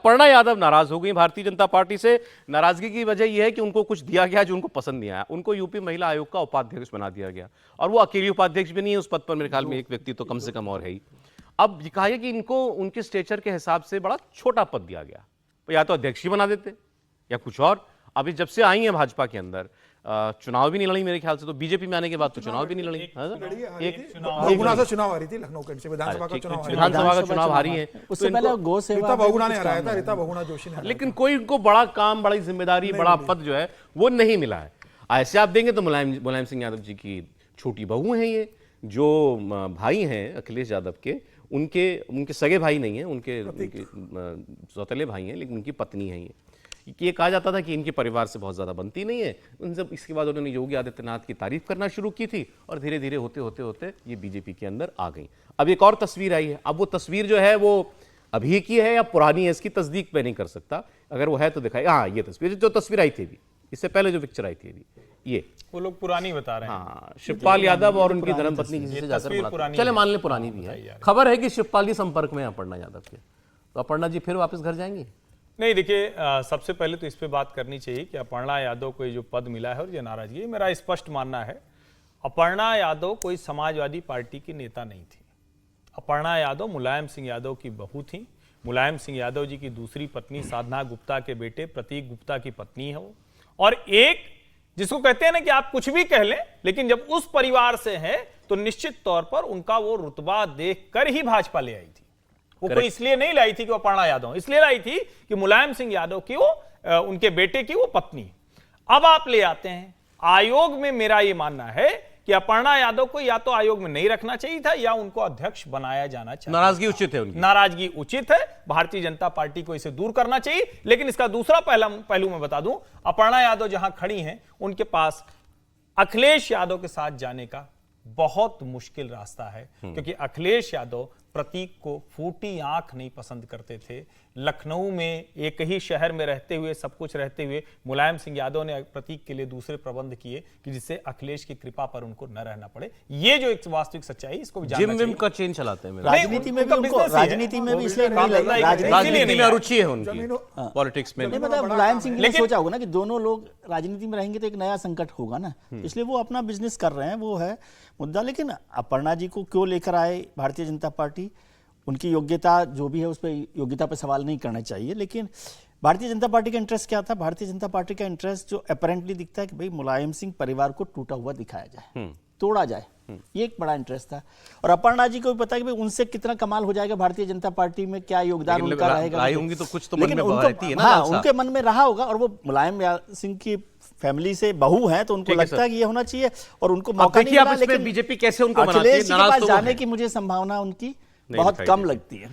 अपर्णा यादव नाराज हो गई भारतीय जनता पार्टी से। नाराजगी की वजह यह है कि उनको कुछ दिया गया जो उनको पसंद नहीं आया। उनको यूपी महिला आयोग का उपाध्यक्ष बना दिया गया और वो अकेली उपाध्यक्ष भी नहीं है, उस पद पर मेरे ख्याल में एक व्यक्ति तो कम से कम और है ही। अब कहा है कि इनको उनके स्टेचर के हिसाब से बड़ा छोटा पद दिया गया, तो या तो अध्यक्ष ही बना देते या कुछ और। अभी जब से आई है भाजपा के अंदर, चुनाव भी नहीं लड़ी मेरे ख्याल से, तो बीजेपी में आने के बाद तो चुनाव भी नहीं लड़ी। बहुगुणा से चुनाव हारी थी लखनऊ कैंट से, विधानसभा का चुनाव हारी है। उससे पहले गो सेवा रीता बहुगुणा ने हराया था, रीता बहुगुणा जोशी ने। लेकिन कोई इनको बड़ा काम, बड़ी जिम्मेदारी, बड़ा पद जो है वो नहीं मिला है। ऐसे आप देंगे तो मुलायम सिंह यादव जी की छोटी बहू हैं ये, जो भाई हैं अखिलेश यादव के, उनके सगे भाई नहीं है, उनके सौतेले भाई हैं, लेकिन उनकी पत्नी है ये कहा जाता था कि इनके परिवार से बहुत ज़्यादा बनती नहीं है। उन सब इसके बाद उन्होंने योगी आदित्यनाथ की तारीफ करना शुरू की थी और धीरे धीरे होते होते ये बीजेपी के अंदर आ गई। अब एक और तस्वीर आई है। अब वो तस्वीर जो है वो अभी की है या पुरानी है, इसकी तस्दीक मैं नहीं कर सकता। अगर वो है तो दिखाई। हाँ, ये तस्वीर जो तस्वीर आई थी अभी, इससे पहले जो पिक्चर आई थी अभी, ये वो लोग पुरानी बता रहे हैं। हाँ, शिवपाल यादव और उनकी धर्मपत्नी किसी से जाकर, चले मान ले पुरानी भी है। खबर है कि शिवपाल जी संपर्क में अपर्णा यादव के, तो अपर्णा जी फिर वापस घर जाएंगे? नहीं, देखिए, सबसे पहले तो इस पे बात करनी चाहिए कि अपर्णा यादव को ये जो पद मिला है और ये नाराजगी, मेरा स्पष्ट मानना है अपर्णा यादव कोई समाजवादी पार्टी की नेता नहीं थी। अपर्णा यादव मुलायम सिंह यादव की बहू थी। मुलायम सिंह यादव जी की दूसरी पत्नी साधना गुप्ता के बेटे प्रतीक गुप्ता की पत्नी है वो। और एक जिसको कहते हैं ना कि आप कुछ भी कह लें, लेकिन जब उस परिवार से है तो निश्चित तौर पर उनका वो रुतबा देखकर ही भाजपा ले आई थी। वो कोई इसलिए नहीं लाई थी कि वो अपर्णा यादव, इसलिए लाई थी कि मुलायम सिंह यादव की वो उनके बेटे की वो पत्नी। अब आप ले आते हैं आयोग में। मेरा ये मानना है कि अपर्णा यादव को या तो आयोग में नहीं रखना चाहिए था या उनको अध्यक्ष बनाया जाना चाहिए। नाराजगी उचित है उनकी। नाराजगी उचित है। भारतीय जनता पार्टी को इसे दूर करना चाहिए। लेकिन इसका दूसरा पहलू मैं बता दूं, अपर्णा यादव जहां खड़ी हैं उनके पास अखिलेश यादव के साथ जाने का बहुत मुश्किल रास्ता है, क्योंकि अखिलेश यादव प्रतीक को फूटी आंख नहीं पसंद करते थे। लखनऊ में एक ही शहर में रहते हुए, सब कुछ रहते हुए, मुलायम सिंह यादव ने प्रतीक के लिए दूसरे प्रबंध किए कि जिससे अखिलेश की कृपा पर उनको न रहना पड़े। ये जो एक वास्तविक सच्चाई, इसको जिम विम का चेंज चलाते हैं। राजनीति में भी उनको, राजनीति में भी इसलिए राजनीति में रुचि है उनकी, पॉलिटिक्स में। मतलब मुलायम सिंह ने सोचा होगा ना कि दोनों लोग राजनीति में रहेंगे तो एक नया संकट होगा ना, इसलिए वो अपना बिजनेस कर रहे हैं, वो है मुद्दा। लेकिन अपर्णा जी को क्यों लेकर आए भारतीय जनता पार्टी? उनकी योग्यता जो भी है उस पर योग्यता पर सवाल नहीं करना चाहिए। लेकिन भारतीय जनता पार्टी का इंटरेस्ट क्या था? भारतीय जनता पार्टी का इंटरेस्ट जो अपरेंटली दिखता है कि भाई मुलायम सिंह परिवार को टूटा हुआ दिखाया जाए, तोड़ा जाए, ये एक बड़ा इंटरेस्ट था। और अपर्णा जी को भी पता है कि भाई उनसे कितना कमाल हो जाएगा भारतीय जनता पार्टी में, क्या योगदान उनका रहेगा। होंगी तो कुछ तो मन में रहती है ना। हाँ, उनके मन में रहा होगा। और वो मुलायम सिंह की फैमिली से बहू है तो उनको लगता है कि ये होना चाहिए और उनको मौका नहीं मिला। लेकिन बीजेपी कैसे उनको अखिलेश जी के पास जाने की मुझे संभावना उनकी बहुत कम लगती है।